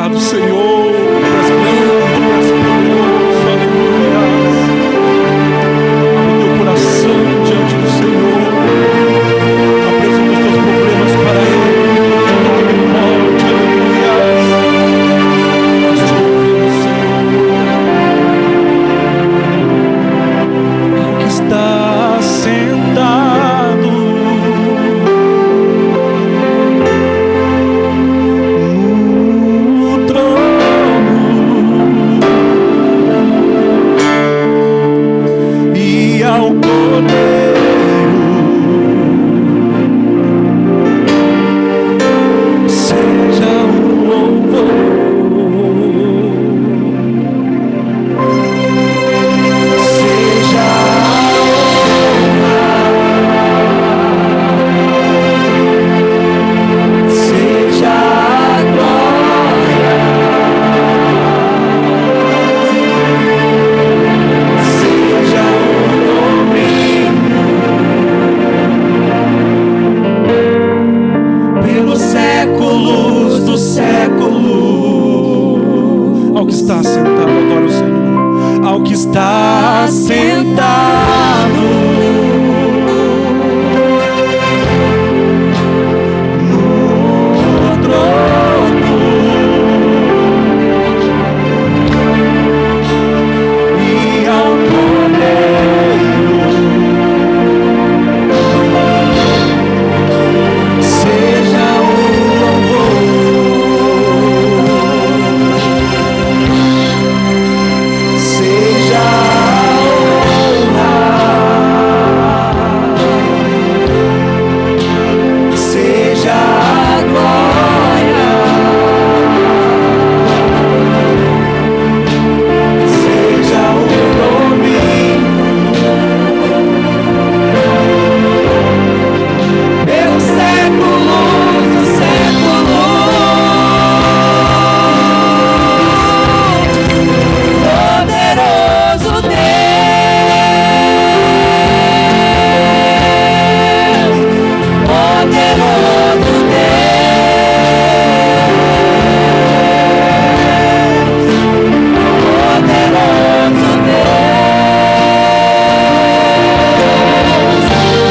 Obrigado, Senhor. És grande, és poderoso. Aleluia. Abre teu coração diante do Senhor. Apresenta os teus problemas para Ele. Ele pode, aleluia. Nós te ouvimos, Senhor. Ao que está sentado no trono e ao Cordeiro seja o louvor, seja a honra, seja a glória, seja o domínio pelos séculos do século. Ao que está sentado, adora o Senhor. Ao que está sentado no trono e ao Cordeiro seja o louvor, seja a honra, seja a glória, seja o domínio pelos séculos dos séculos. Poderoso Deus, poderoso Deus, poderoso Deus,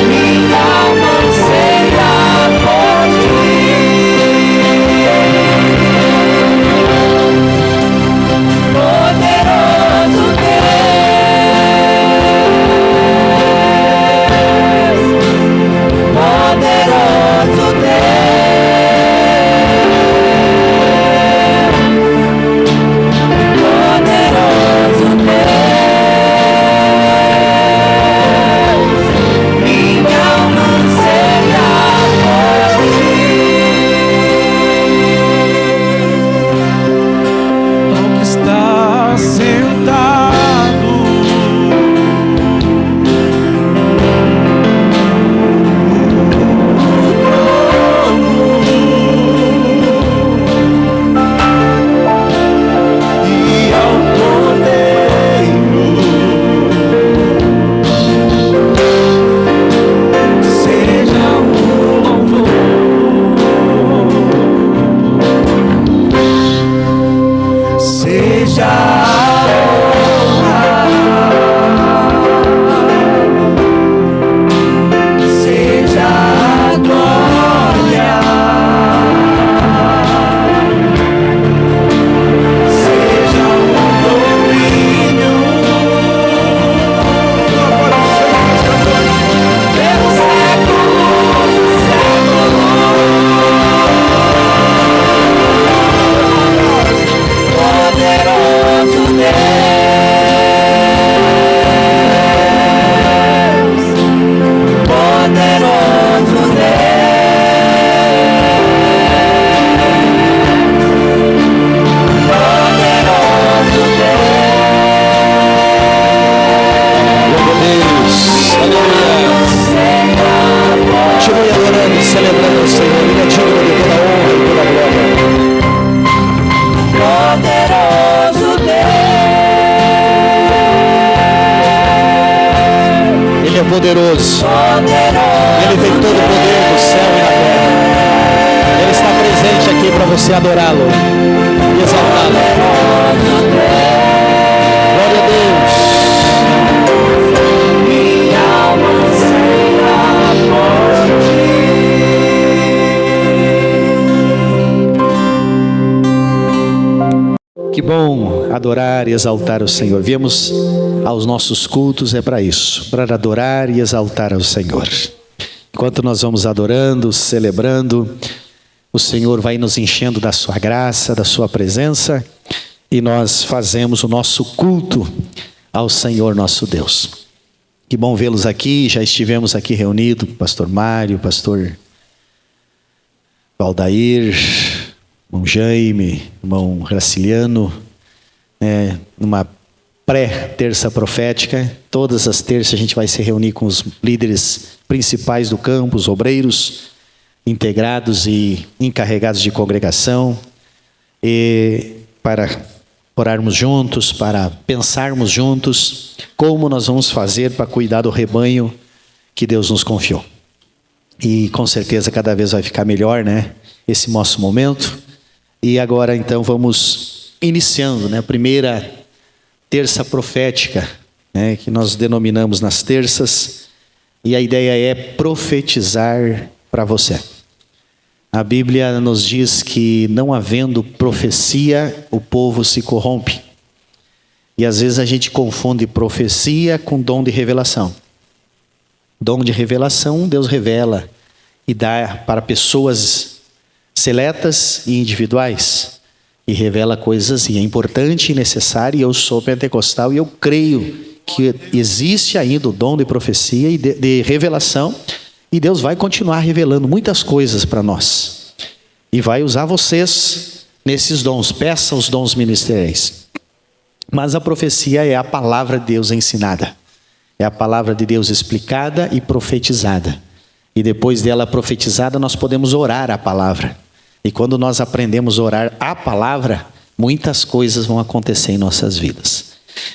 minha alma anseia por ti. Poderoso Deus, poderoso Deus, poderoso Deus, minha alma anseia por ti. Ao que está sentado no trono e ao Cordeiro seja o louvor, seja a honra, seja a glória, seja o domínio pelos séculos dos séculos. Poderoso Deus, poderoso Continue adorando e celebrando o Senhor. Ele é digno de toda honra e toda glória. Poderoso Deus, Ele é poderoso. Ele tem todo o poder do céu e da terra. Ele está presente aqui para você adorá-lo. e exaltá-lo. Glória a Deus. Que bom adorar e exaltar o Senhor. Viemos aos nossos cultos é para isso, para adorar e exaltar ao Senhor. Enquanto nós vamos adorando, celebrando, o Senhor vai nos enchendo da sua graça, da sua presença, e nós fazemos o nosso culto ao Senhor nosso Deus. Que bom vê-los aqui. Já estivemos aqui reunidos, pastor Mário, pastor Valdair, irmão Jaime, irmão Graciliano, numa pré-terça profética. Todas as terças a gente vai se reunir com os líderes principais do campo, os obreiros integrados e encarregados de congregação, e para orarmos juntos, para pensarmos juntos como nós vamos fazer para cuidar do rebanho que Deus nos confiou. E com certeza cada vez vai ficar melhor, né? Esse nosso momento. E agora então vamos iniciando, né? A primeira terça profética, né? Que nós denominamos nas terças. E a ideia é profetizar para você. A Bíblia nos diz que não havendo profecia, o povo se corrompe. E às vezes a gente confunde profecia com dom de revelação. Dom de revelação, Deus revela e dá para pessoas seletas e individuais. E revela coisas, e é importante e necessário, e eu sou pentecostal e eu creio que existe ainda o dom de profecia e de revelação, e Deus vai continuar revelando muitas coisas para nós. E vai usar vocês nesses dons. Peça os dons ministeriais. Mas a profecia é a palavra de Deus ensinada. É a palavra de Deus explicada e profetizada. E depois dela profetizada, nós podemos orar a palavra. E quando nós aprendemos a orar a palavra, muitas coisas vão acontecer em nossas vidas.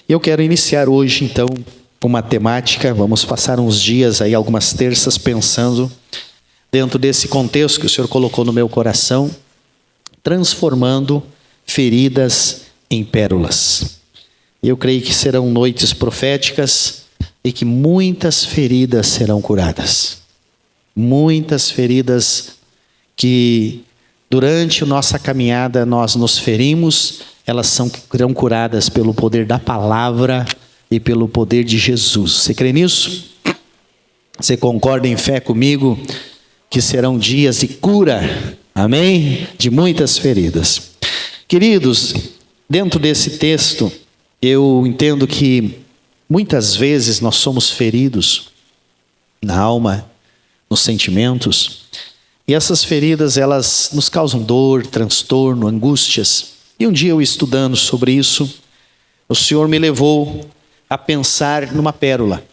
E eu quero iniciar hoje, então, uma temática. Vamos passar uns dias aí, algumas terças, pensando dentro desse contexto que o Senhor colocou no meu coração, transformando feridas em pérolas. E eu creio que serão noites proféticas e que muitas feridas serão curadas. Muitas feridas que durante a nossa caminhada nós nos ferimos, elas serão curadas pelo poder da palavra e pelo poder de Jesus. Você crê nisso? Você concorda em fé comigo que serão dias de cura, amém? De muitas feridas. Queridos, dentro desse texto, eu entendo que muitas vezes nós somos feridos na alma, nos sentimentos, e essas feridas, elas nos causam dor, transtorno, angústias. E um dia eu estudando sobre isso, o Senhor me levou a pensar numa pérola.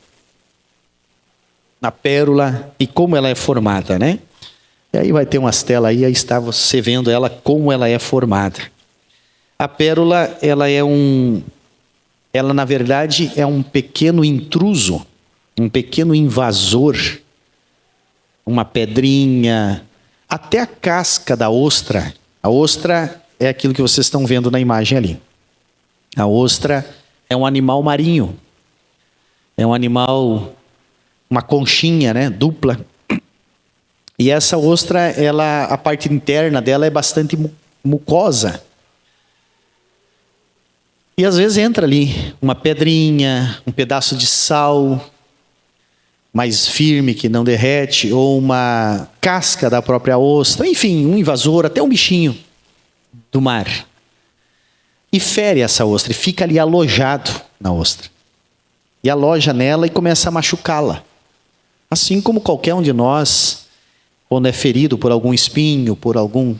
Na pérola e como ela é formada, né? E aí vai ter umas telas aí está você vendo ela, como ela é formada. A pérola, ela na verdade é um pequeno intruso, um pequeno invasor, uma pedrinha, até a casca da ostra. A ostra é aquilo que vocês estão vendo na imagem ali. A ostra é um animal marinho. É um animal, uma conchinha, né, dupla. E essa ostra, a parte interna dela é bastante mucosa. E às vezes entra ali uma pedrinha, um pedaço de sal mais firme que não derrete, ou uma casca da própria ostra, enfim, um invasor, até um bichinho do mar. E fere essa ostra, e fica ali alojado na ostra. E aloja nela e começa a machucá-la. Assim como qualquer um de nós, quando é ferido por algum espinho,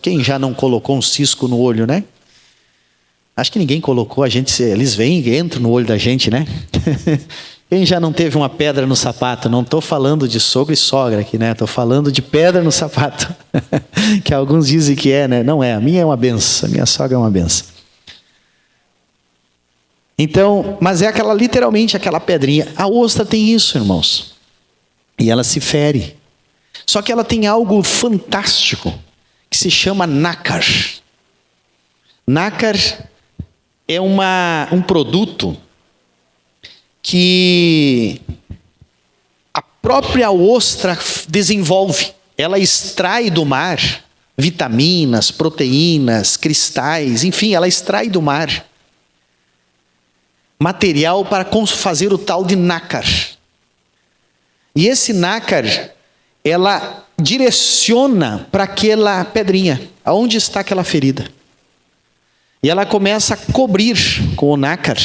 quem já não colocou um cisco no olho, né? Acho que ninguém colocou, eles vêm e entram no olho da gente, né? Quem já não teve uma pedra no sapato? Não estou falando de sogro e sogra aqui, né? Estou falando de pedra no sapato. Que alguns dizem que é, né? Não é, a minha é uma benção, a minha sogra é uma benção. Então, mas é literalmente aquela pedrinha. A ostra tem isso, irmãos. E ela se fere. Só que ela tem algo fantástico, que se chama nácar. Nácar é um produto que a própria ostra desenvolve. Ela extrai do mar vitaminas, proteínas, cristais, enfim, ela extrai do mar material para fazer o tal de nácar. E esse nácar, ela direciona para aquela pedrinha, aonde está aquela ferida. E ela começa a cobrir com o nácar,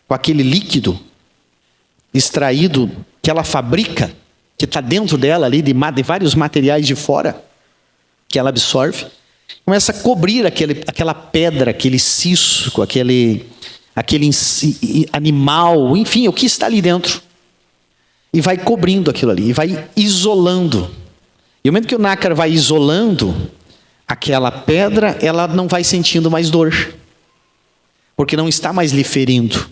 com aquele líquido extraído que ela fabrica, que está dentro dela ali, de vários materiais de fora, que ela absorve. Começa a cobrir aquela pedra, aquele cisco, aquele animal, enfim, o que está ali dentro. E vai cobrindo aquilo ali, e vai isolando. E no momento que o nácar vai isolando aquela pedra, ela não vai sentindo mais dor, porque não está mais lhe ferindo.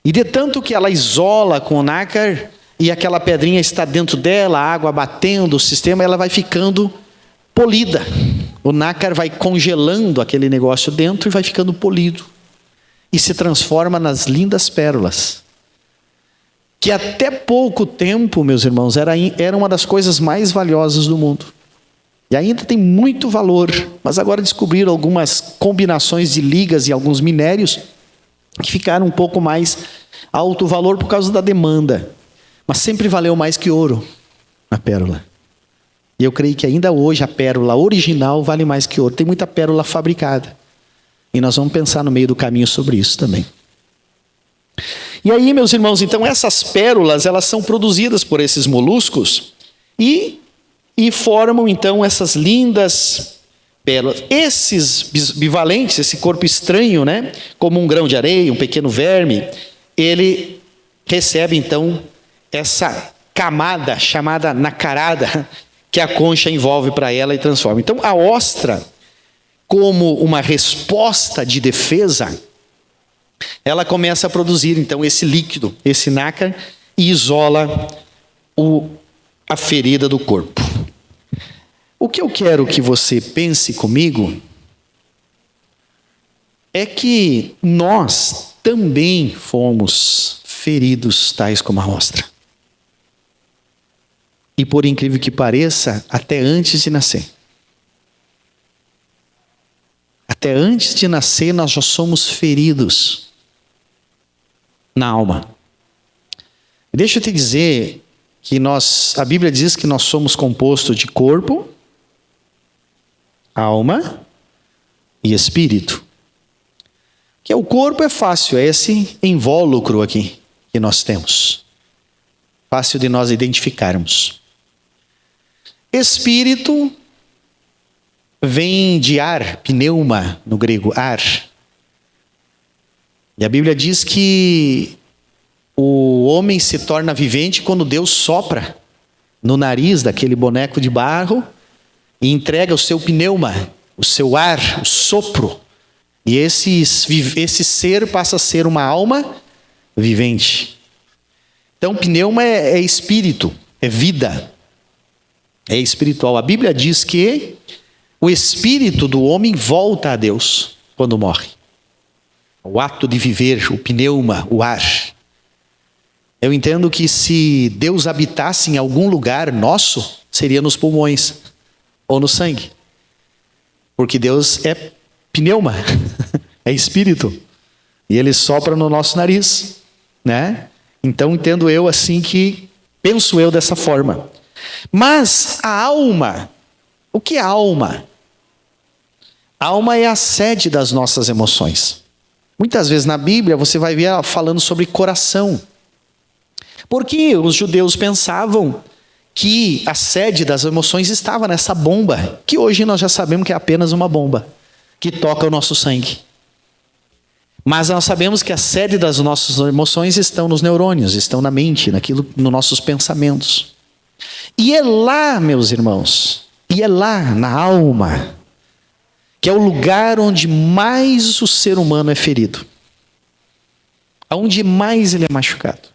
E de tanto que ela isola com o nácar, e aquela pedrinha está dentro dela, a água batendo, o sistema, ela vai ficando polida. O nácar vai congelando aquele negócio dentro e vai ficando polido. E se transforma nas lindas pérolas. Que até pouco tempo, meus irmãos, era uma das coisas mais valiosas do mundo. E ainda tem muito valor, mas agora descobriram algumas combinações de ligas e alguns minérios que ficaram um pouco mais alto valor por causa da demanda. Mas sempre valeu mais que ouro, a pérola. E eu creio que ainda hoje a pérola original vale mais que ouro. Tem muita pérola fabricada. E nós vamos pensar no meio do caminho sobre isso também. E aí, meus irmãos, então essas pérolas, elas são produzidas por esses moluscos e formam então essas lindas pérolas. Esses bivalentes, esse corpo estranho, né, como um grão de areia, um pequeno verme, ele recebe então essa camada chamada nacarada, que a concha envolve para ela e transforma. Então a ostra, como uma resposta de defesa, ela começa a produzir então esse líquido, esse nácar, e isola a ferida do corpo. O que eu quero que você pense comigo é que nós também fomos feridos tais como a ostra. E por incrível que pareça, até antes de nascer. Até antes de nascer, nós já somos feridos na alma. Deixa eu te dizer que a Bíblia diz que nós somos compostos de corpo, alma e espírito. Que o corpo é fácil, é esse invólucro aqui que nós temos. Fácil de nós identificarmos. Espírito vem de ar, pneuma no grego, ar. E a Bíblia diz que o homem se torna vivente quando Deus sopra no nariz daquele boneco de barro e entrega o seu pneuma, o seu ar, o sopro. E esse ser passa a ser uma alma vivente. Então, pneuma é espírito, é vida, é espiritual. A Bíblia diz que o espírito do homem volta a Deus quando morre. O ato de viver, o pneuma, o ar. Eu entendo que se Deus habitasse em algum lugar nosso, seria nos pulmões ou no sangue. Porque Deus é pneuma, é espírito. E Ele sopra no nosso nariz, né? Então entendo eu assim que, penso eu dessa forma. Mas a alma, o que é a alma? A alma é a sede das nossas emoções. Muitas vezes na Bíblia você vai ver ela falando sobre coração. Porque os judeus pensavam que a sede das emoções estava nessa bomba, que hoje nós já sabemos que é apenas uma bomba, que toca o nosso sangue. Mas nós sabemos que a sede das nossas emoções estão nos neurônios, estão na mente, nos nossos pensamentos. E é lá, meus irmãos, e é lá na alma, que é o lugar onde mais o ser humano é ferido. Onde mais ele é machucado.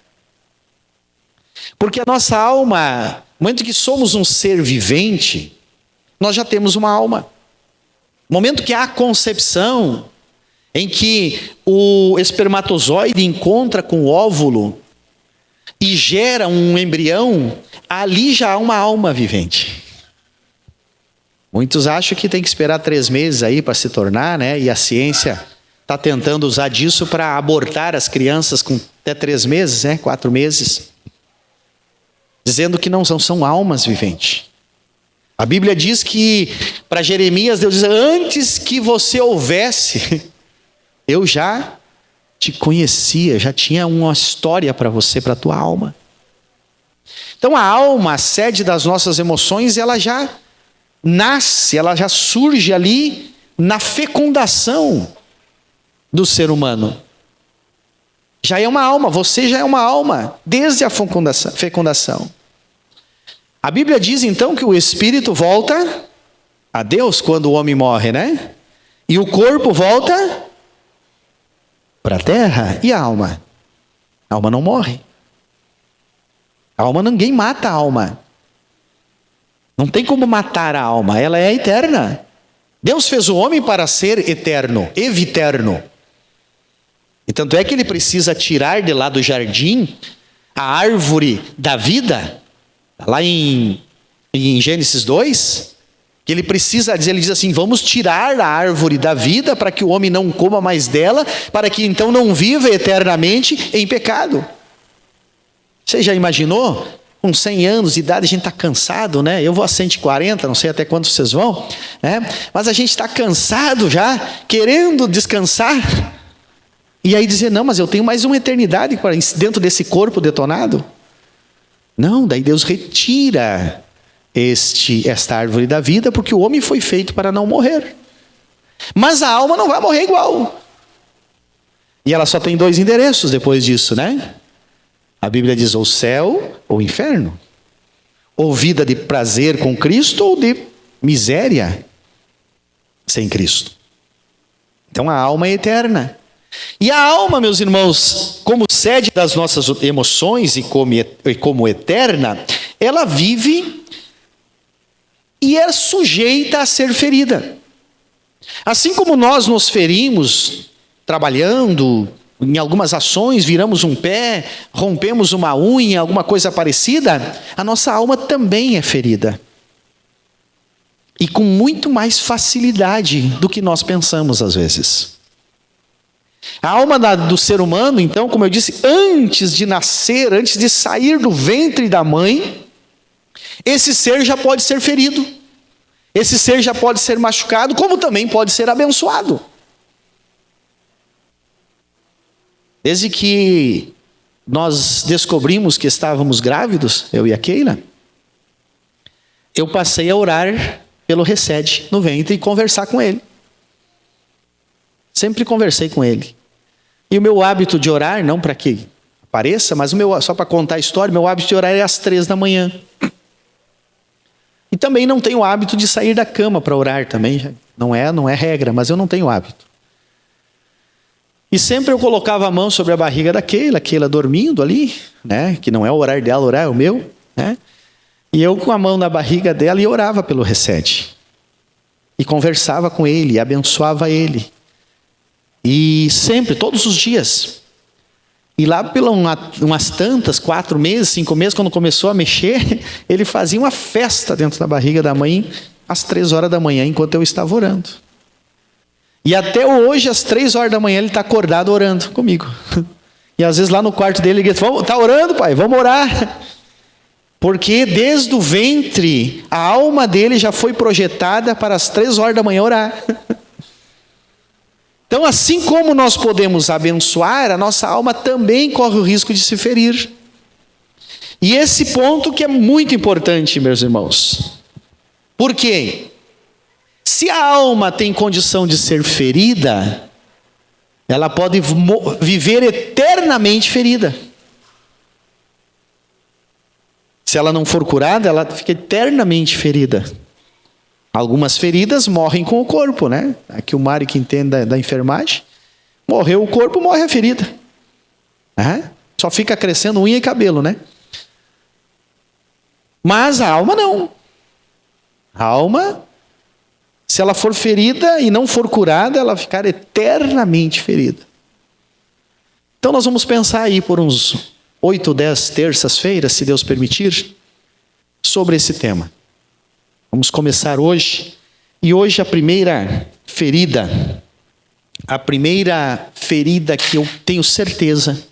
Porque a nossa alma, no momento que somos um ser vivente, nós já temos uma alma. momento que há a concepção, em que o espermatozoide encontra com o óvulo e gera um embrião, ali já há uma alma vivente. Muitos acham que tem que esperar 3 meses aí para se tornar, né? E a ciência está tentando usar disso para abortar as crianças com até 3 meses, né? 4 meses. Dizendo que não são almas viventes. A Bíblia diz que, para Jeremias, Deus diz: antes que você houvesse, eu já te conhecia, já tinha uma história para você, para a tua alma. Então a alma, a sede das nossas emoções, ela já nasce, ela já surge ali na fecundação do ser humano. Já é uma alma, você já é uma alma, desde a fecundação. A Bíblia diz então que o espírito volta a Deus quando o homem morre, né? E o corpo volta para a terra. E a alma? A alma não morre. A alma, ninguém mata a alma. Não tem como matar a alma, ela é eterna. Deus fez o homem para ser eterno, eviterno. E tanto é que ele precisa tirar de lá do jardim a árvore da vida, lá em Gênesis 2, que ele diz assim: vamos tirar a árvore da vida para que o homem não coma mais dela, para que então não viva eternamente em pecado. Você já imaginou? Com 100 anos de idade a gente está cansado, né? Eu vou a 140, não sei até quanto vocês vão, né? Mas a gente está cansado já, querendo descansar. E aí dizer: não, mas eu tenho mais uma eternidade dentro desse corpo detonado. Não, daí Deus retira esta árvore da vida, porque o homem foi feito para não morrer. Mas a alma não vai morrer igual. E ela só tem 2 endereços depois disso, né? A Bíblia diz: ou céu ou inferno. Ou vida de prazer com Cristo, ou de miséria sem Cristo. Então a alma é eterna. E a alma, meus irmãos, como sede das nossas emoções e como eterna, ela vive e é sujeita a ser ferida. Assim como nós nos ferimos trabalhando, em algumas ações, viramos um pé, rompemos uma unha, alguma coisa parecida, a nossa alma também é ferida. E com muito mais facilidade do que nós pensamos às vezes. A alma do ser humano, então, como eu disse, antes de nascer, antes de sair do ventre da mãe, esse ser já pode ser ferido. Esse ser já pode ser machucado, como também pode ser abençoado. Desde que nós descobrimos que estávamos grávidos, eu e a Keila, eu passei a orar pelo Recede no ventre e conversar com ele. Sempre conversei com ele. E o meu hábito de orar, não para que pareça, mas só para contar a história, meu hábito de orar é às 3 da manhã. E também não tenho o hábito de sair da cama para orar também. Não é regra, mas eu não tenho hábito. E sempre eu colocava a mão sobre a barriga da Keila dormindo ali, né? Que não é o horário dela, o horário é o meu, né? E eu com a mão na barriga dela e orava pelo Recede. E conversava com ele, abençoava ele. E sempre, todos os dias. E lá pelas umas tantas, 4 meses, 5 meses, quando começou a mexer, ele fazia uma festa dentro da barriga da mãe, às 3 horas da manhã, enquanto eu estava orando. E até hoje, às 3 horas da manhã, ele está acordado orando comigo. E às vezes lá no quarto dele, ele grita: está orando, pai? Vamos orar. Porque desde o ventre, a alma dele já foi projetada para as 3 horas da manhã orar. Então, assim como nós podemos abençoar, a nossa alma também corre o risco de se ferir. E esse ponto que é muito importante, meus irmãos. Por quê? Se a alma tem condição de ser ferida, ela pode viver eternamente ferida. Se ela não for curada, ela fica eternamente ferida. Algumas feridas morrem com o corpo, né? Aqui o Mário, que entende da enfermagem, morreu o corpo, morre a ferida. Só fica crescendo unha e cabelo, né? Mas a alma não. A alma, Se ela for ferida e não for curada, ela ficar eternamente ferida. Então nós vamos pensar aí por uns 8 ou 10 terças-feiras, se Deus permitir, sobre esse tema. Vamos começar hoje. E hoje a primeira ferida que eu tenho certeza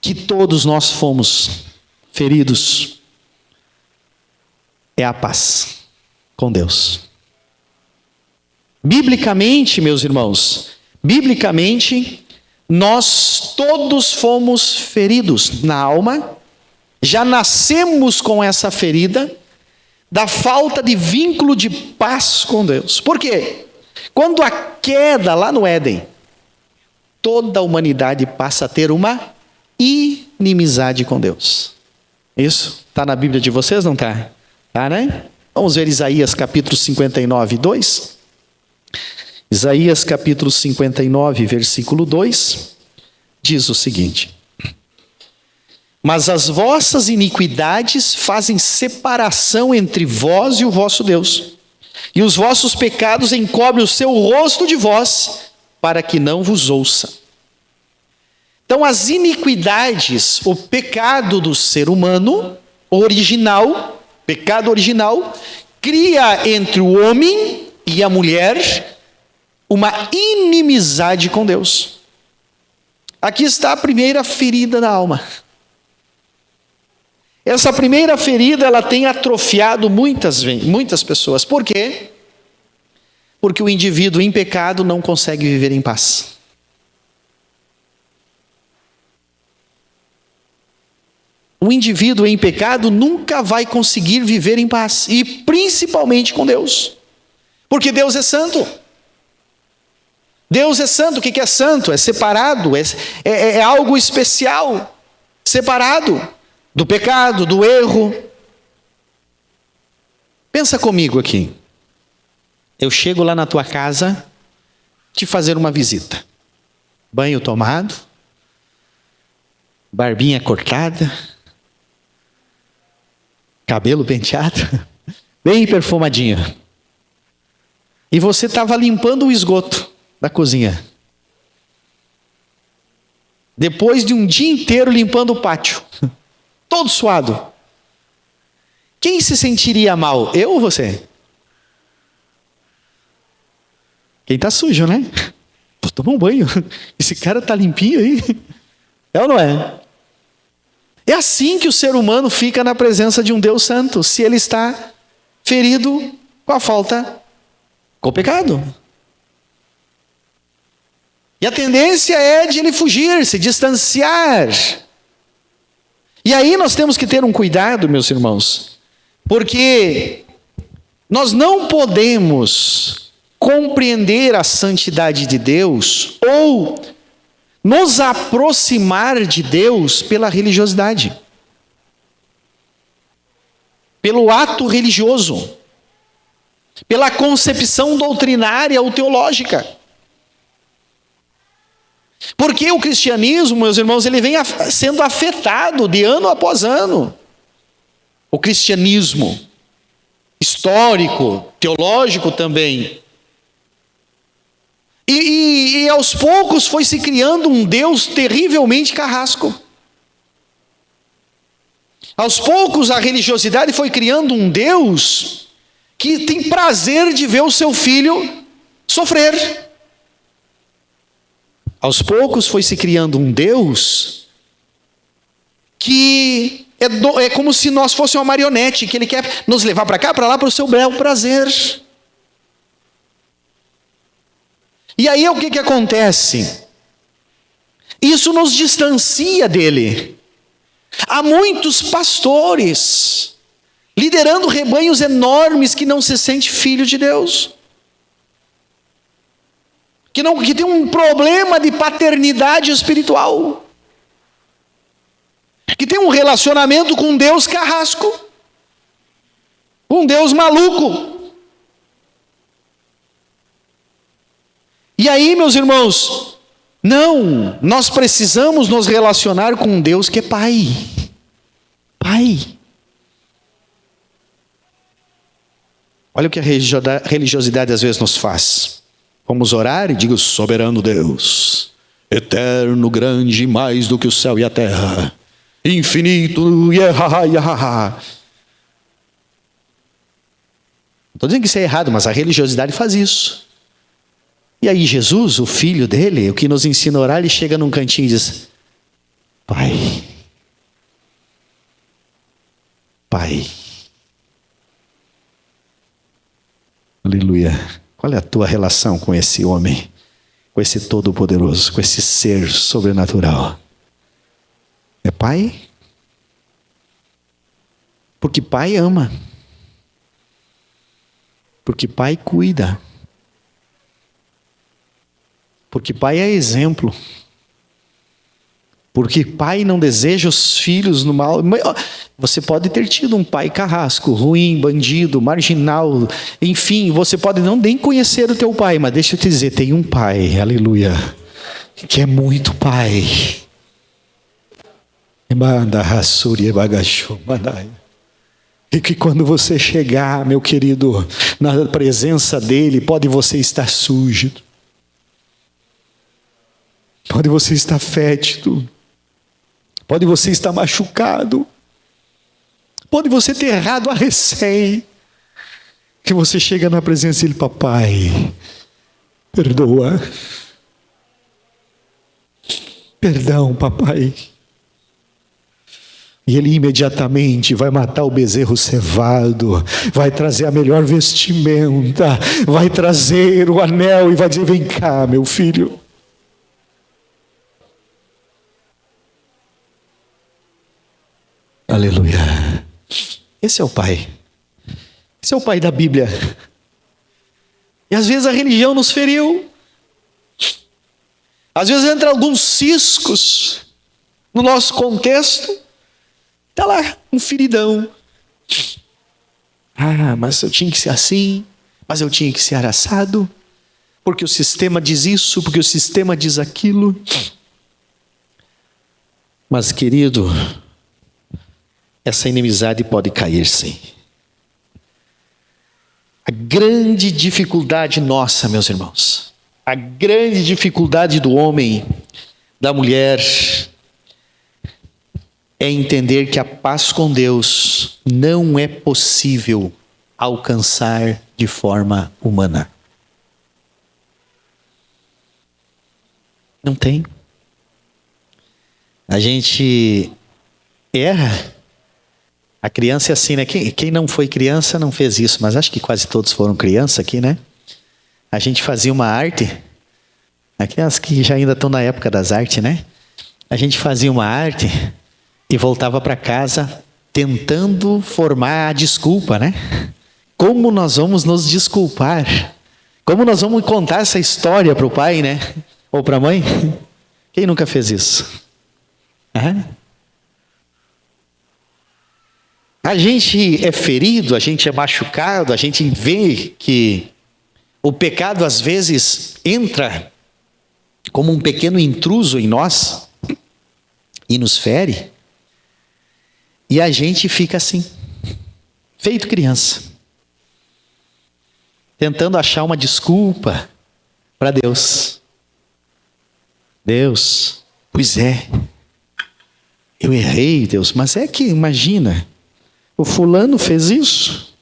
que todos nós fomos feridos é a paz com Deus. Biblicamente, meus irmãos, nós todos fomos feridos na alma, já nascemos com essa ferida da falta de vínculo de paz com Deus. Por quê? Quando a queda lá no Éden, toda a humanidade passa a ter uma inimizade com Deus. Isso está na Bíblia de vocês, não está? Tá, né? Vamos ver Isaías capítulo 59, 2. Isaías capítulo 59, versículo 2, diz o seguinte: mas as vossas iniquidades fazem separação entre vós e o vosso Deus, e os vossos pecados encobrem o seu rosto de vós, para que não vos ouça. Então as iniquidades, o pecado do ser humano original, pecado original, cria entre o homem e a mulher uma inimizade com Deus. Aqui está a primeira ferida da alma. Essa primeira ferida, ela tem atrofiado muitas pessoas. Por quê? Porque o indivíduo em pecado não consegue viver em paz. O indivíduo em pecado nunca vai conseguir viver em paz, e principalmente com Deus, porque Deus é santo. Deus é santo. O que é santo? É separado, é algo especial, separado do pecado, do erro. Pensa comigo aqui. Eu chego lá na tua casa te fazer uma visita. Banho tomado, barbinha cortada, cabelo penteado, bem perfumadinho. E você estava limpando o esgoto da cozinha. Depois de um dia inteiro limpando o pátio, todo suado. Quem se sentiria mal? Eu ou você? Quem está sujo, né? Pô, toma um banho. Esse cara está limpinho aí. É ou não é? É assim que o ser humano fica na presença de um Deus santo, se ele está ferido com a falta, com o pecado. E a tendência é de ele fugir, se distanciar. E aí nós temos que ter um cuidado, meus irmãos, porque nós não podemos compreender a santidade de Deus ou nos aproximar de Deus pela religiosidade, pelo ato religioso, pela concepção doutrinária ou teológica. Porque o cristianismo, meus irmãos, ele vem sendo afetado de ano após ano. O cristianismo histórico, teológico também. E aos poucos foi se criando um Deus terrivelmente carrasco. Aos poucos a religiosidade foi criando um Deus que tem prazer de ver o seu filho sofrer. Aos poucos foi se criando um Deus que é como se nós fosse uma marionete, que ele quer nos levar para cá, para lá, para o seu bel prazer. E aí o que acontece? Isso nos distancia dele. Há muitos pastores liderando rebanhos enormes que não se sente filho de Deus. Que tem um problema de paternidade espiritual. Que tem um relacionamento com Deus carrasco. Com Deus maluco. E aí, meus irmãos, não, nós precisamos nos relacionar com um Deus que é Pai. Pai. Olha o que a religiosidade às vezes nos faz. Vamos orar e digo: soberano Deus, eterno, grande, mais do que o céu e a terra, infinito, Não estou dizendo que isso é errado, mas a religiosidade faz isso. E aí Jesus, o filho dele, o que nos ensina a orar, ele chega num cantinho e diz: Pai, Pai. Aleluia. Qual é a tua relação com esse homem, com esse todo-poderoso, com esse ser sobrenatural? É pai? Porque pai ama. Porque pai cuida. Porque pai é exemplo. Porque pai não deseja os filhos no mal. Você pode ter tido um pai carrasco, ruim, bandido, marginal, enfim, você pode não nem conhecer o teu pai, mas deixa eu te dizer, tem um pai, aleluia, que é muito pai. E que quando você chegar, meu querido, na presença dele, pode você estar sujo, pode você estar fétido, pode você estar machucado, pode você ter errado a recém, que você chega na presença dele: papai, perdoa, perdão, papai. E ele imediatamente vai matar o bezerro cevado, vai trazer a melhor vestimenta, vai trazer o anel e vai dizer: vem cá, meu filho. Aleluia. Esse é o pai. Esse é o pai da Bíblia. E às vezes a religião nos feriu. Às vezes entra alguns ciscos no nosso contexto. Está lá, um feridão. Mas eu tinha que ser assim, mas eu tinha que ser assado, porque o sistema diz isso, porque o sistema diz aquilo. Mas, querido, essa inimizade pode cair, sim. A grande dificuldade nossa, meus irmãos, a grande dificuldade do homem, da mulher, é entender que a paz com Deus não é possível alcançar de forma humana. Não tem. A gente erra. A criança é assim, né? Quem não foi criança não fez isso, mas acho que quase todos foram criança aqui, né? A gente fazia uma arte, aquelas que já ainda estão na época das artes, né? A gente fazia uma arte e voltava para casa tentando formar a desculpa, né? Como nós vamos nos desculpar? Como nós vamos contar essa história para o pai, né? Ou para a mãe? Quem nunca fez isso? A gente é ferido, a gente é machucado, a gente vê que o pecado às vezes entra como um pequeno intruso em nós e nos fere. E a gente fica assim, feito criança, tentando achar uma desculpa para Deus. Deus, pois é, eu errei, Deus, mas é que imagina, o fulano fez isso,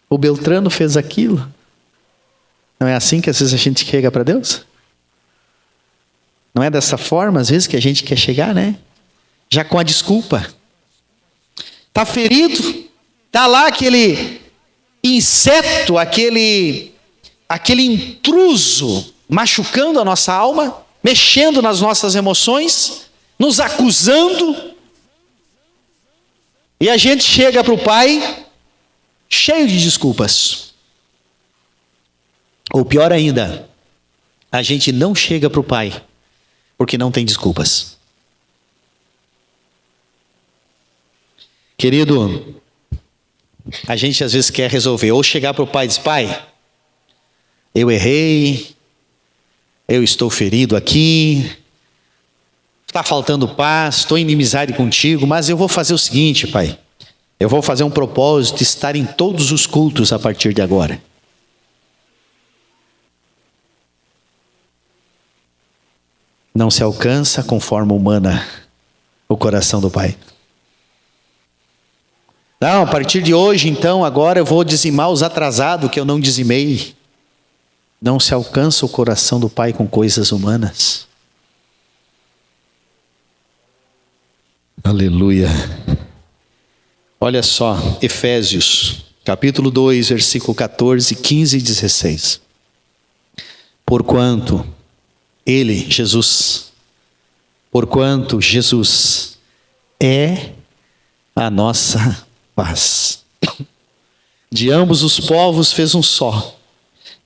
o Beltrano fez aquilo. Não é assim que às vezes a gente chega para Deus? Não é dessa forma às vezes que a gente quer chegar, né? Já com a desculpa. Está ferido, está lá aquele inseto, aquele intruso machucando a nossa alma, mexendo nas nossas emoções, nos acusando. E a gente chega para o pai cheio de desculpas. Ou pior ainda, a gente não chega para o pai porque não tem desculpas. Querido, a gente às vezes quer resolver, ou chegar para o pai e dizer: pai, eu errei, eu estou ferido aqui, está faltando paz, estou em inimizade contigo, mas eu vou fazer o seguinte, pai, Eu vou fazer um propósito de estar em todos os cultos a partir de agora. Não se alcança com forma humana o coração do Pai. Não, a partir de hoje, então, agora eu vou dizimar os atrasados que eu não dizimei. Não se alcança o coração do Pai com coisas humanas. Aleluia. Olha só, Efésios, capítulo 2, versículo 14, 15 e 16. Porquanto Jesus é a nossa paz. De ambos os povos fez um só,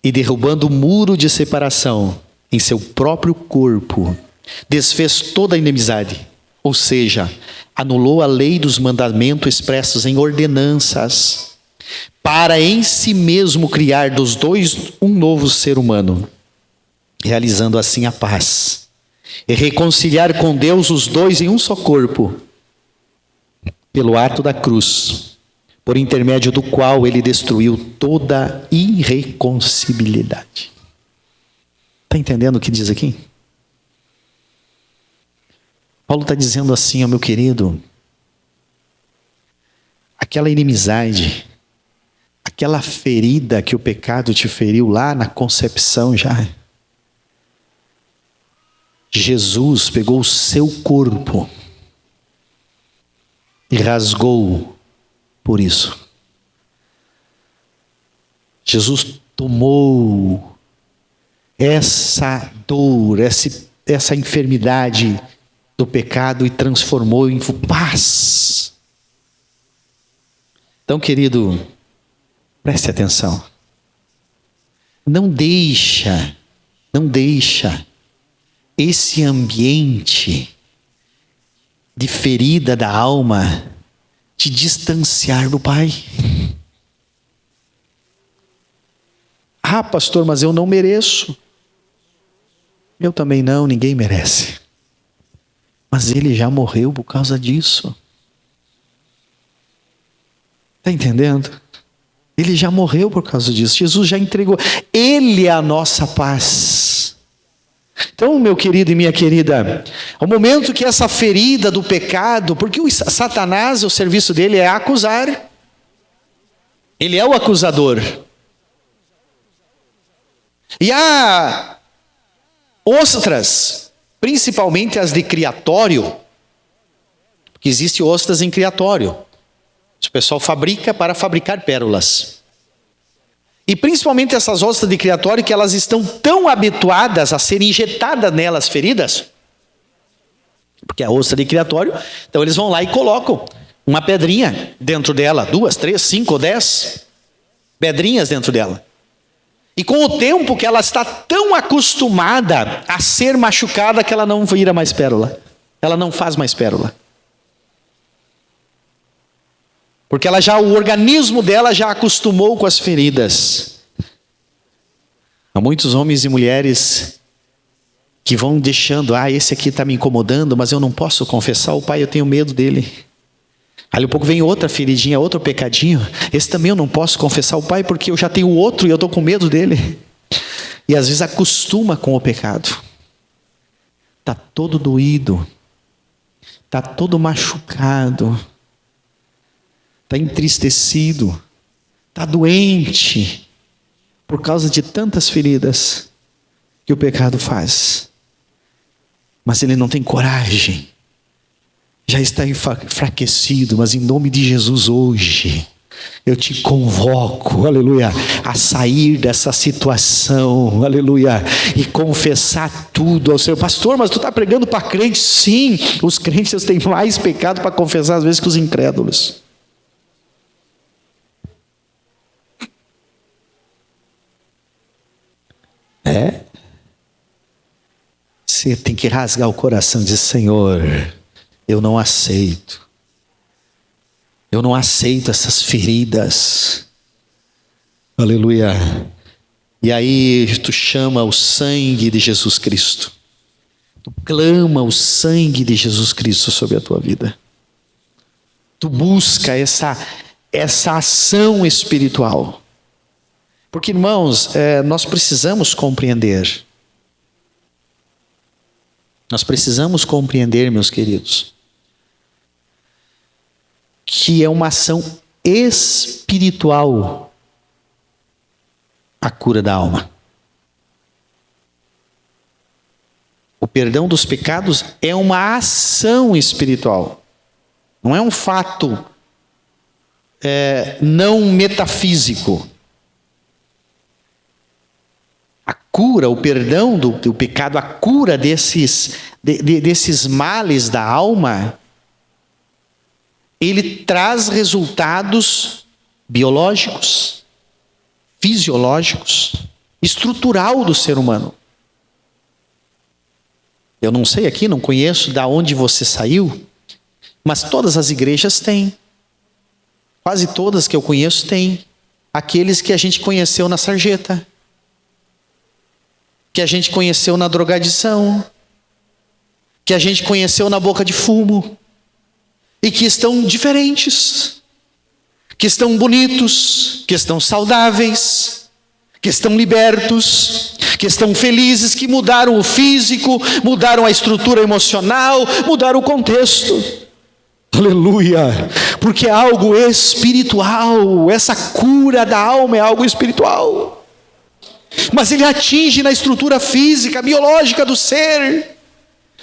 e derrubando o muro de separação em seu próprio corpo, desfez toda a inimizade, ou seja, anulou a lei dos mandamentos expressos em ordenanças, para em si mesmo criar dos dois um novo ser humano, realizando assim a paz, e reconciliar com Deus os dois em um só corpo, pelo ato da cruz, por intermédio do qual ele destruiu toda irreconciliabilidade. Está entendendo o que diz aqui? Paulo está dizendo assim, ó meu querido, aquela inimizade, aquela ferida que o pecado te feriu lá na concepção já, Jesus pegou o seu corpo e rasgou por isso. Jesus tomou essa dor, essa enfermidade do pecado e transformou em paz. Então, querido, preste atenção. Não deixa esse ambiente de ferida da alma te distanciar do Pai. Ah, pastor, mas eu não mereço. Eu também não, ninguém merece. Mas ele já morreu por causa disso. Está entendendo? Ele já morreu por causa disso. Jesus já entregou. Ele é a nossa paz. Então, meu querido e minha querida, ao momento que essa ferida do pecado, porque o Satanás, o serviço dele é acusar. Ele é o acusador. E há ostras, principalmente as de criatório, porque existe ostras em criatório. O pessoal fabrica para fabricar pérolas. E principalmente essas ostras de criatório que elas estão tão habituadas a serem injetadas nelas feridas, porque a ostra de criatório, então eles vão lá e colocam uma pedrinha dentro dela, 2, 3, 5 ou 10 pedrinhas dentro dela. E com o tempo que ela está tão acostumada a ser machucada que ela não vira mais pérola. Ela não faz mais pérola. Porque o organismo dela já acostumou com as feridas. Há muitos homens e mulheres que vão deixando, esse aqui está me incomodando, mas eu não posso confessar ao Pai, eu tenho medo dele. Aí um pouco vem outra feridinha, outro pecadinho. Esse também eu não posso confessar ao Pai porque eu já tenho outro e eu estou com medo dele. E às vezes acostuma com o pecado. Está todo doído. Está todo machucado. Está entristecido. Está doente. Por causa de tantas feridas que o pecado faz. Mas ele não tem coragem. Já está enfraquecido, mas em nome de Jesus hoje, eu te convoco, aleluia, a sair dessa situação, aleluia, e confessar tudo ao Senhor. Pastor, mas tu está pregando para crentes? Sim, os crentes têm mais pecado para confessar às vezes que os incrédulos. Você tem que rasgar o coração e dizer, Senhor, eu não aceito. Eu não aceito essas feridas. Aleluia. E aí tu chama o sangue de Jesus Cristo. Tu clama o sangue de Jesus Cristo sobre a tua vida. tu busca essa ação espiritual. Porque, irmãos, nós precisamos compreender. Nós precisamos compreender, meus queridos, que é uma ação espiritual a cura da alma. O perdão dos pecados é uma ação espiritual. Não é um fato não metafísico. A cura, o perdão do pecado, a cura desses males da alma, ele traz resultados biológicos, fisiológicos, estrutural do ser humano. Eu não sei aqui, não conheço de onde você saiu, mas todas as igrejas têm. Quase todas que eu conheço têm. Aqueles que a gente conheceu na sarjeta, que a gente conheceu na drogadição, que a gente conheceu na boca de fumo, e que estão diferentes, que estão bonitos, que estão saudáveis, que estão libertos, que estão felizes, que mudaram o físico, mudaram a estrutura emocional, mudaram o contexto. Aleluia! Porque é algo espiritual, essa cura da alma é algo espiritual. Mas ele atinge na estrutura física, biológica do ser.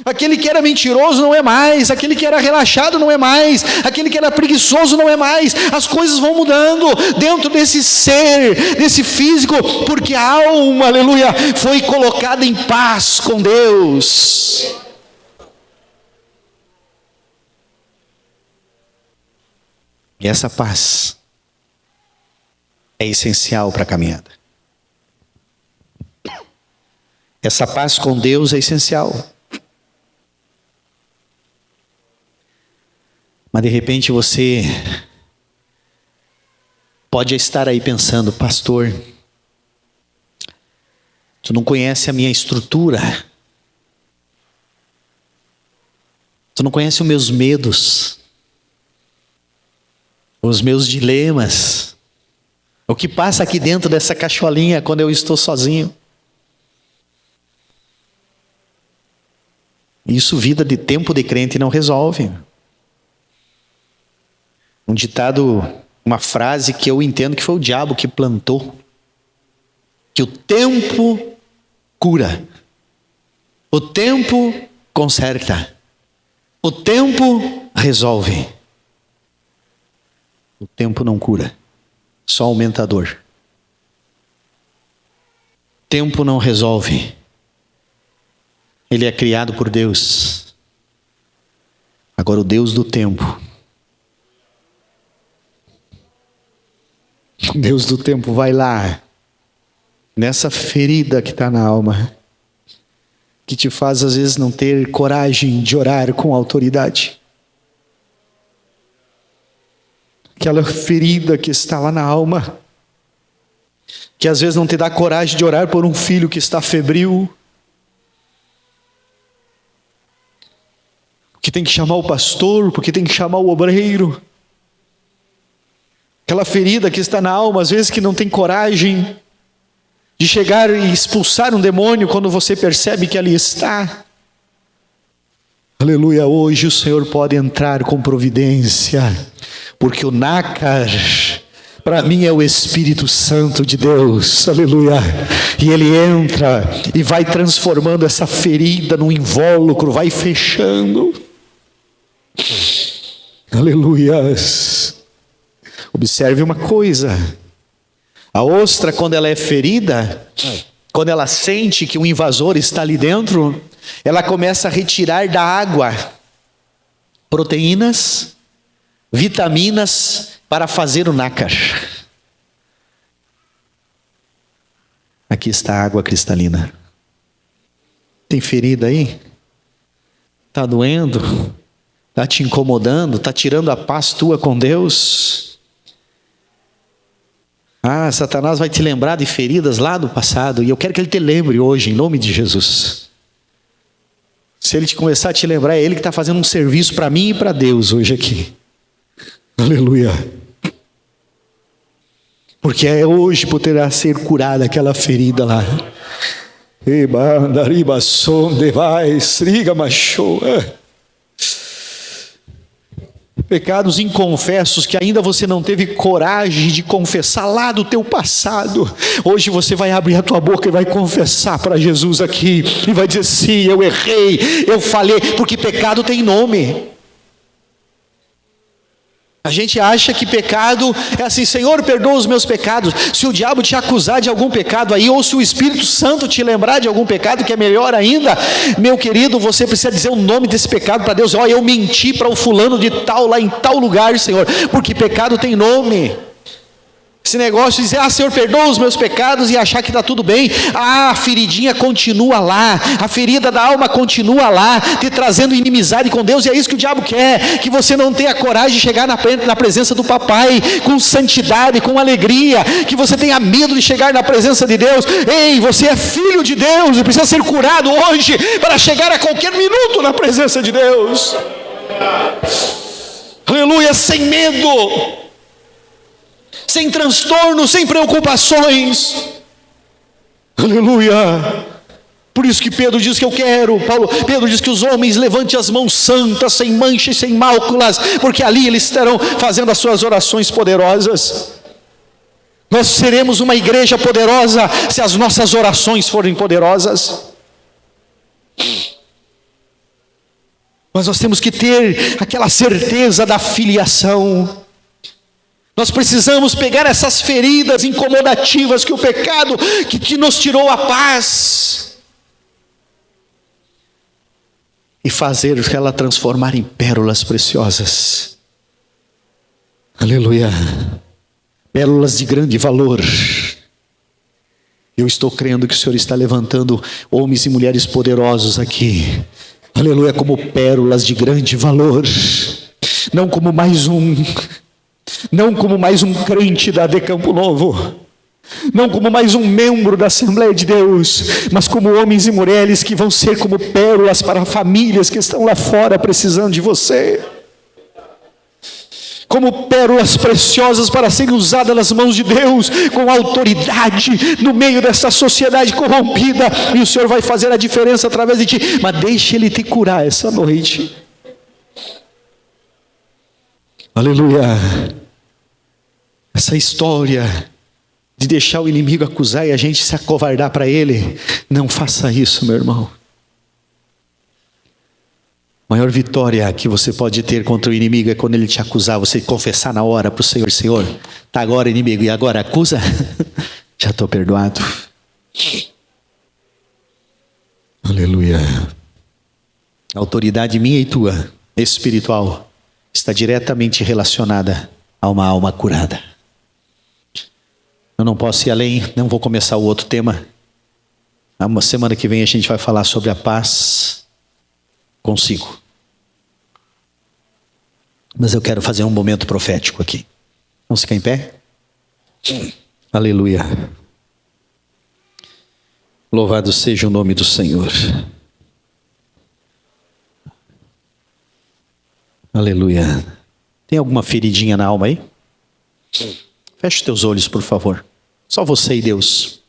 Aquele que era mentiroso não é mais, aquele que era relaxado não é mais, aquele que era preguiçoso não é mais. As coisas vão mudando dentro desse ser, desse físico, porque a alma, aleluia, foi colocada em paz com Deus. E essa paz é essencial para a caminhada. Essa paz com Deus é essencial. Mas de repente você pode estar aí pensando: pastor, tu não conhece a minha estrutura, tu não conhece os meus medos, os meus dilemas, o que passa aqui dentro dessa cacholinha quando eu estou sozinho. Isso, vida de tempo de crente, não resolve. Um ditado, uma frase que eu entendo que foi o diabo que plantou, que o tempo cura, o tempo conserta, o tempo resolve. O tempo não cura, só aumenta a dor. O tempo não resolve. Ele é criado por Deus. Agora o Deus do tempo, o Deus do tempo vai lá, nessa ferida que está na alma, que te faz às vezes não ter coragem de orar com autoridade. Aquela ferida que está lá na alma, que às vezes não te dá coragem de orar por um filho que está febril, que tem que chamar o pastor, porque tem que chamar o obreiro. Aquela ferida que está na alma, às vezes que não tem coragem de chegar e expulsar um demônio quando você percebe que ali está. Aleluia, hoje o Senhor pode entrar com providência, porque o nácar, para mim, é o Espírito Santo de Deus, aleluia, e ele entra e vai transformando essa ferida num invólucro, vai fechando, aleluias. Observe uma coisa, a ostra, quando ela é ferida, quando ela sente que um invasor está ali dentro, ela começa a retirar da água proteínas, vitaminas para fazer o nácar. Aqui está a água cristalina. Tem ferida aí? Está doendo? Está te incomodando? Está tirando a paz tua com Deus? Satanás vai te lembrar de feridas lá do passado, e eu quero que ele te lembre hoje, em nome de Jesus. Se ele começar a te lembrar, é ele que está fazendo um serviço para mim e para Deus hoje aqui. Aleluia. Porque hoje poderá ser curada aquela ferida lá. Pecados inconfessos que ainda você não teve coragem de confessar lá do teu passado. Hoje você vai abrir a tua boca e vai confessar para Jesus aqui. E vai dizer, sim, eu errei, eu falhei. Porque pecado tem nome. A gente acha que pecado é assim, Senhor, perdoa os meus pecados. Se o diabo te acusar de algum pecado aí, ou se o Espírito Santo te lembrar de algum pecado, que é melhor ainda, meu querido, você precisa dizer o nome desse pecado para Deus. Eu menti para o fulano de tal, lá em tal lugar, Senhor, porque pecado tem nome. Esse negócio de dizer, Senhor, perdoa os meus pecados e achar que está tudo bem. A feridinha continua lá, a ferida da alma continua lá, te trazendo inimizade com Deus. E é isso que o diabo quer, que você não tenha coragem de chegar na presença do papai, com santidade, com alegria, que você tenha medo de chegar na presença de Deus. Ei, você é filho de Deus e precisa ser curado hoje, para chegar a qualquer minuto na presença de Deus. Aleluia, sem medo, sem transtorno, sem preocupações. Aleluia. Por isso que Pedro diz que Pedro diz que os homens levantem as mãos santas, sem mancha e sem máculas, porque ali eles estarão fazendo as suas orações poderosas. Nós seremos uma igreja poderosa se as nossas orações forem poderosas. Mas nós temos que ter aquela certeza da filiação. Nós precisamos pegar essas feridas incomodativas que o pecado que nos tirou a paz e fazer ela transformar em pérolas preciosas. Aleluia. Pérolas de grande valor. Eu estou crendo que o Senhor está levantando homens e mulheres poderosos aqui. Aleluia, como pérolas de grande valor. Não como mais um crente da AD Campo Novo, não como mais um membro da Assembleia de Deus, mas como homens e mulheres que vão ser como pérolas para famílias que estão lá fora precisando de você, como pérolas preciosas para serem usadas nas mãos de Deus, com autoridade, no meio dessa sociedade corrompida, e o Senhor vai fazer a diferença através de ti, mas deixe Ele te curar essa noite. Aleluia. Essa história de deixar o inimigo acusar e a gente se acovardar para ele, não faça isso, meu irmão. A maior vitória que você pode ter contra o inimigo é quando ele te acusar, você confessar na hora para o Senhor, Senhor, está agora inimigo, e agora acusa? Já estou perdoado. Aleluia. A autoridade minha e tua, espiritual, está diretamente relacionada a uma alma curada. Eu não posso ir além, não vou começar o outro tema. Na semana que vem a gente vai falar sobre a paz consigo. Mas eu quero fazer um momento profético aqui. Vamos ficar em pé? Aleluia. Louvado seja o nome do Senhor. Aleluia. Tem alguma feridinha na alma aí? Feche os teus olhos, por favor. Só você e Deus.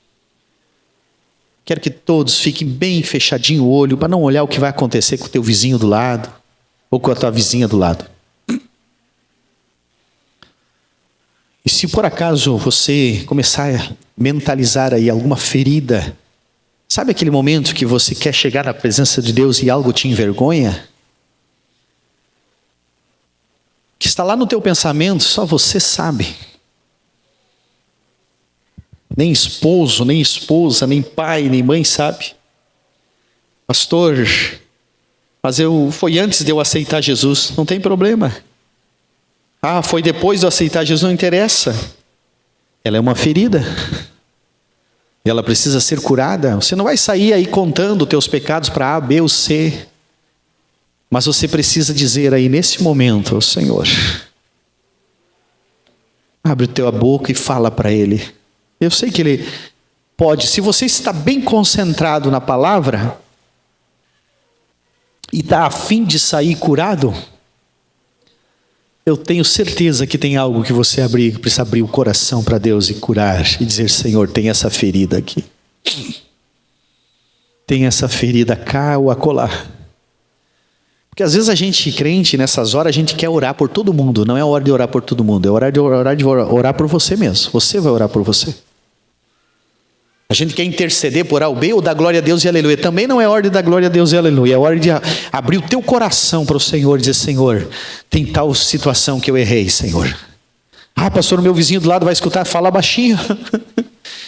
Quero que todos fiquem bem fechadinho o olho, para não olhar o que vai acontecer com o teu vizinho do lado, ou com a tua vizinha do lado. E se por acaso você começar a mentalizar aí alguma ferida, sabe aquele momento que você quer chegar na presença de Deus e algo te envergonha? Que está lá no teu pensamento, só você sabe. Nem esposo, nem esposa, nem pai, nem mãe sabe. Pastor, mas foi antes de eu aceitar Jesus, não tem problema. Foi depois de eu aceitar Jesus, não interessa. Ela é uma ferida. E ela precisa ser curada. Você não vai sair aí contando teus pecados para A, B ou C. Mas você precisa dizer aí nesse momento, Senhor, abre a tua boca e fala para Ele. Eu sei que Ele pode, se você está bem concentrado na palavra e está a fim de sair curado, Eu tenho certeza que tem algo que você precisa abrir o coração para Deus e curar. E dizer, Senhor, tem essa ferida aqui. Tem essa ferida cá ou acolá. Porque às vezes a gente, crente, nessas horas, a gente quer orar por todo mundo. Não é hora de orar por todo mundo. É hora de orar por você mesmo. Você vai orar por você. A gente quer interceder por A ou B ou dar glória a Deus e aleluia. Também não é hora de dar glória a Deus e aleluia. É hora de abrir o teu coração para o Senhor e dizer, Senhor, tem tal situação que eu errei, Senhor. Ah, pastor, o meu vizinho do lado vai escutar, fala baixinho.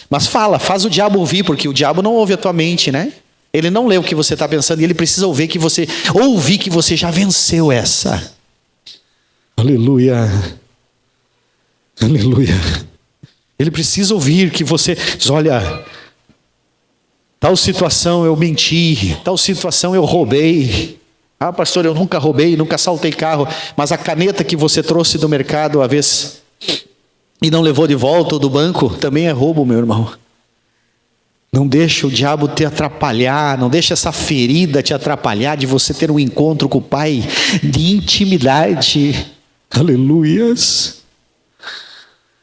Mas faz o diabo ouvir, porque o diabo não ouve a tua mente, né? Ele não lê o que você está pensando e ele precisa ouvir que você já venceu essa. Aleluia. Aleluia. Ele precisa ouvir que você diz, olha, tal situação eu menti, tal situação eu roubei. Ah, pastor, eu nunca roubei, nunca assaltei carro, mas a caneta que você trouxe do mercado uma vez e não levou de volta ou do banco, também é roubo, meu irmão. Não deixa o diabo te atrapalhar, não deixa essa ferida te atrapalhar de você ter um encontro com o Pai de intimidade. Aleluias.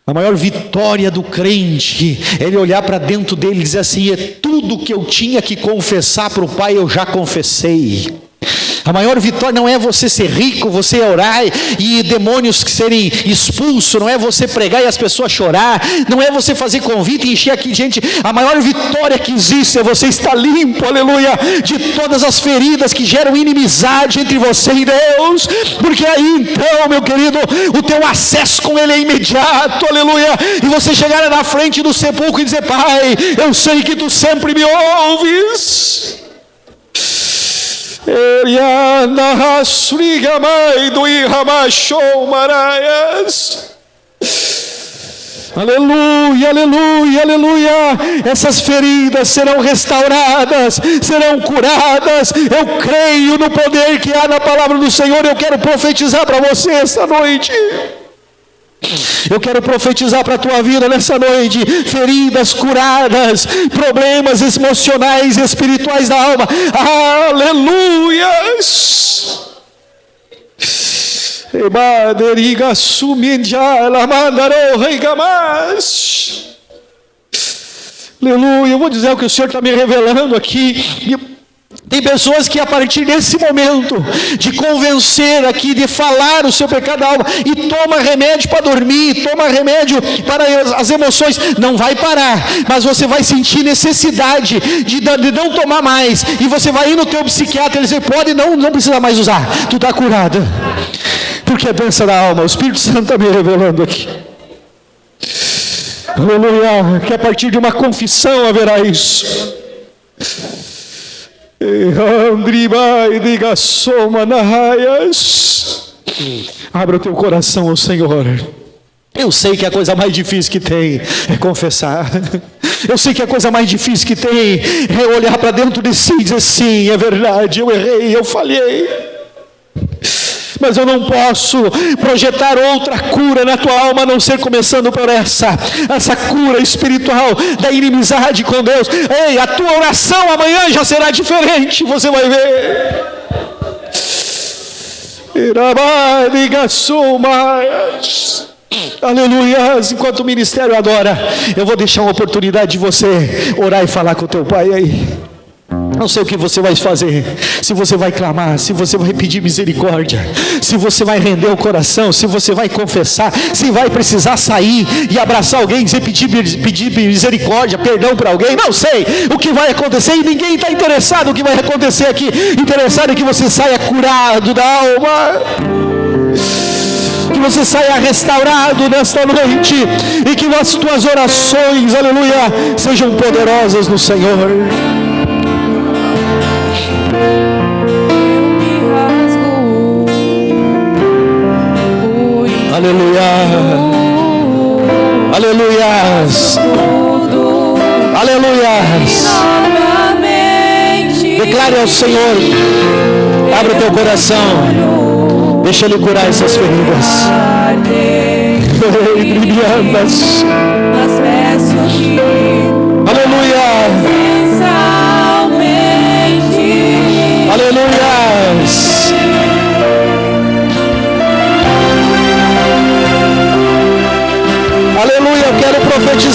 A maior vitória do crente é ele olhar para dentro dele e dizer assim, é tudo que eu tinha que confessar para o Pai eu já confessei. A maior vitória não é você ser rico, você orar e demônios serem expulsos, não é você pregar e as pessoas chorar, não é você fazer convite e encher aqui gente. A maior vitória que existe é você estar limpo, aleluia, de todas as feridas que geram inimizade entre você e Deus, porque aí então, meu querido, o teu acesso com Ele é imediato, aleluia, e você chegar na frente do sepulcro e dizer, Pai, eu sei que Tu sempre me ouves. Aleluia, aleluia, aleluia. Essas feridas serão restauradas, serão curadas. Eu creio no poder que há na palavra do Senhor. Eu quero profetizar para você esta noite. Eu quero profetizar para a tua vida nessa noite, feridas curadas, problemas emocionais e espirituais da alma, aleluias. Aleluia, eu vou dizer o que o Senhor está me revelando aqui. Tem pessoas que a partir desse momento de convencer aqui, de falar o seu pecado da alma, e toma remédio para dormir, toma remédio para as emoções, não vai parar, mas você vai sentir necessidade de não tomar mais, e você vai ir no teu psiquiatra e ele diz, pode não precisa mais usar, tu está curada, porque é doença da alma. O Espírito Santo está me revelando aqui, aleluia, que a partir de uma confissão haverá isso. Abra o teu coração ao Senhor. Eu sei que a coisa mais difícil que tem é confessar. Eu sei que a coisa mais difícil que tem é olhar para dentro de si e dizer, sim, é verdade, eu errei, eu falhei. Mas eu não posso projetar outra cura na tua alma, a não ser começando por essa cura espiritual da inimizade com Deus. Ei, a tua oração amanhã já será diferente, você vai ver. Aleluia. Enquanto o ministério adora, eu vou deixar uma oportunidade de você orar e falar com o teu Pai aí. Não sei o que você vai fazer, se você vai clamar, se você vai pedir misericórdia, se você vai render o coração, se você vai confessar, se vai precisar sair e abraçar alguém, dizer, pedir misericórdia, perdão para alguém, não sei o que vai acontecer, e ninguém está interessado no que vai acontecer aqui, interessado em que você saia curado da alma, que você saia restaurado nesta noite, e que as tuas orações, aleluia, sejam poderosas no Senhor. Aleluia, aleluias, aleluias. Declare ao Senhor, abre o teu coração, deixa Ele curar essas feridas. Aleluia, aleluias.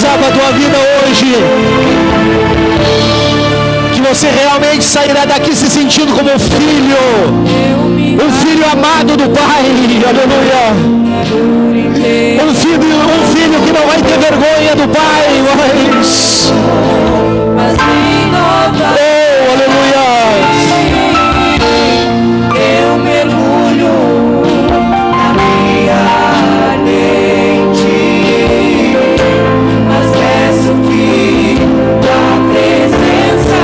profetizar para a tua vida hoje que você realmente sairá daqui se sentindo como um filho amado do Pai. Aleluia. Um filho que não vai ter vergonha do Pai, mas oh, aleluia. Eu mergulho na minha lente, mas peço que tua presença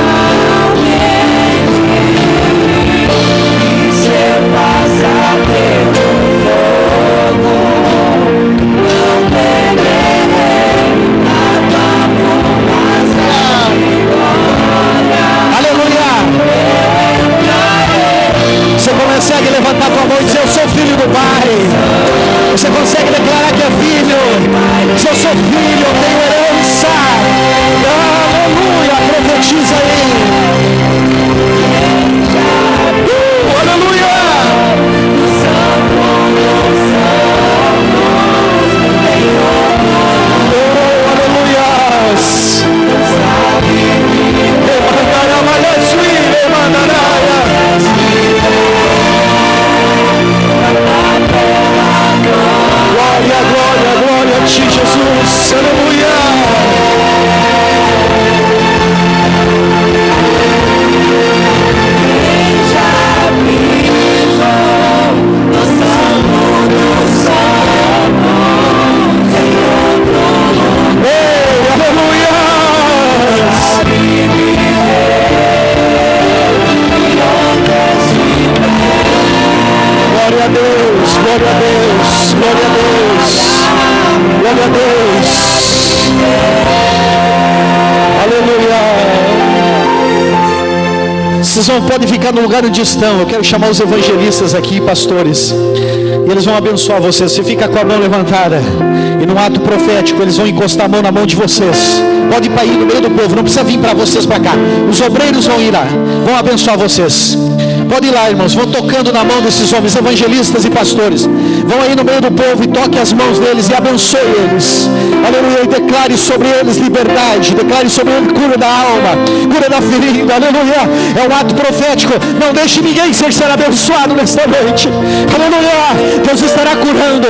aumente, e se eu passar pelo fogo, não temerei a tua fumaça de glória. Aleluia. Você consegue levantar tua mão e dizer: eu sou filho do Pai. Você consegue declarar que é filho. Se eu sou filho, eu tenho herança. Aleluia. Profetiza aí. Aleluia. Glória, glória, glória a ti, Jesus. Aleluia. Glória a Deus, glória a Deus, glória a Deus, glória a Deus, aleluia. Vocês não podem ficar no lugar onde estão. Eu quero chamar os evangelistas aqui, pastores, e eles vão abençoar vocês. Você fica com a mão levantada, e no ato profético eles vão encostar a mão na mão de vocês. Pode ir para aí no meio do povo, não precisa vir para vocês para cá. Os obreiros vão ir lá, vão abençoar vocês. Pode ir lá, irmãos, vão tocando na mão desses homens, evangelistas e pastores. Vão aí no meio do povo e toque as mãos deles e abençoe eles. Aleluia, e declare sobre eles liberdade, declare sobre eles cura da alma, cura da ferida. Aleluia, é um ato profético. Não deixe ninguém ser abençoado nesta noite. Aleluia, Deus estará curando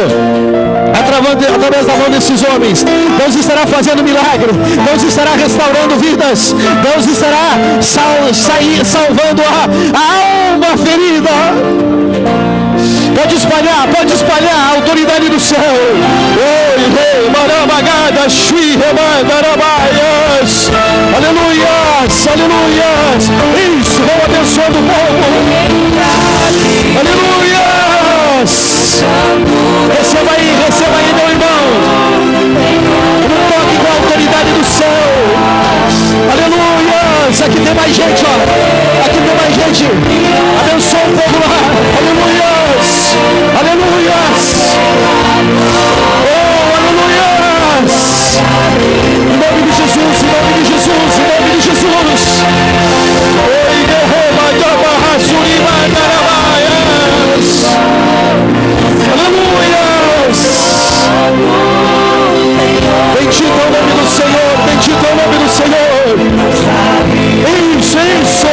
através da mão desses homens. Deus estará fazendo milagre. Deus estará restaurando vidas. Deus estará salvando a alma ferida. Pode espalhar a autoridade do céu. Oi, rei, marabagada, shui, remandarabaias. Aleluias, aleluias. Isso, vou abençoando o povo. Aleluias. Receba aí, meu irmão. Um toque com a autoridade do céu. Aleluias. Aqui tem mais gente, ó. Aqui tem mais gente. Abençoa o povo lá. Aleluias. Aleluias. Oh, aleluias. Em nome de Jesus, em nome de Jesus, em nome de Jesus. Oi, derrama, gabarra, surima, darabaias. Aleluias. Bendito é o nome do Senhor, bendito é o nome do Senhor. Isso, isso.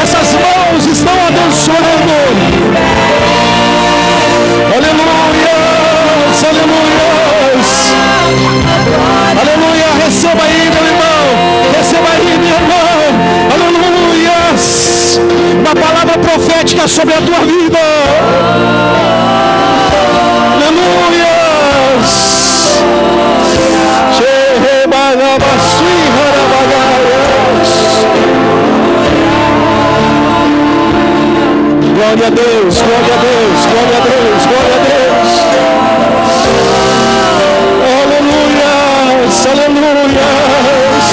Essas mãos estão abençoando. Aleluias, aleluias. Aleluia, receba aí, meu irmão. Receba aí, minha irmã. Aleluias. Uma palavra profética sobre a tua vida. Aleluias. Glória a Deus, glória a Deus, glória a Deus, glória a Deus. Aleluias, aleluias.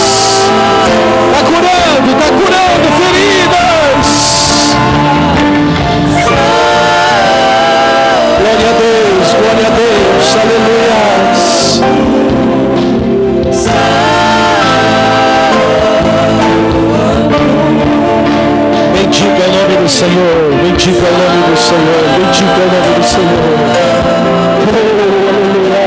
Está curando feridas. Glória a Deus, aleluias. Bendito é o nome do Senhor, bendito é o nome do Senhor, bendito é o nome do Senhor. Oh, aleluia.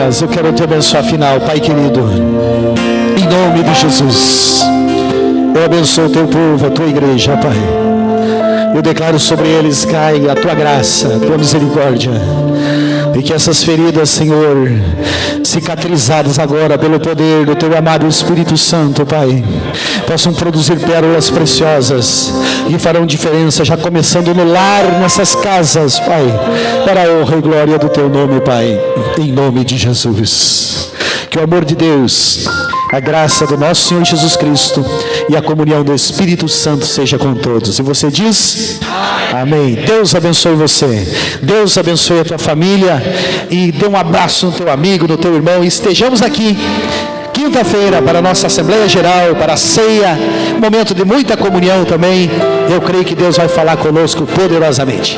paz. Eu quero te abençoar final, Pai querido. Em nome de Jesus. Eu abençoo o teu povo, a tua igreja, Pai. Eu declaro sobre eles, cai a tua graça, a tua misericórdia. E que essas feridas, Senhor, cicatrizadas agora pelo poder do teu amado Espírito Santo, Pai, possam produzir pérolas preciosas e farão diferença, já começando no lar, nessas casas, Pai, para a honra e glória do teu nome, Pai, em nome de Jesus. Que o amor de Deus, a graça do nosso Senhor Jesus Cristo e a comunhão do Espírito Santo seja com todos. E você diz? Amém. Deus abençoe você. Deus abençoe a tua família. E dê um abraço no teu amigo, no teu irmão. E estejamos aqui quinta-feira para a nossa Assembleia Geral, para a ceia. Momento de muita comunhão também. Eu creio que Deus vai falar conosco poderosamente.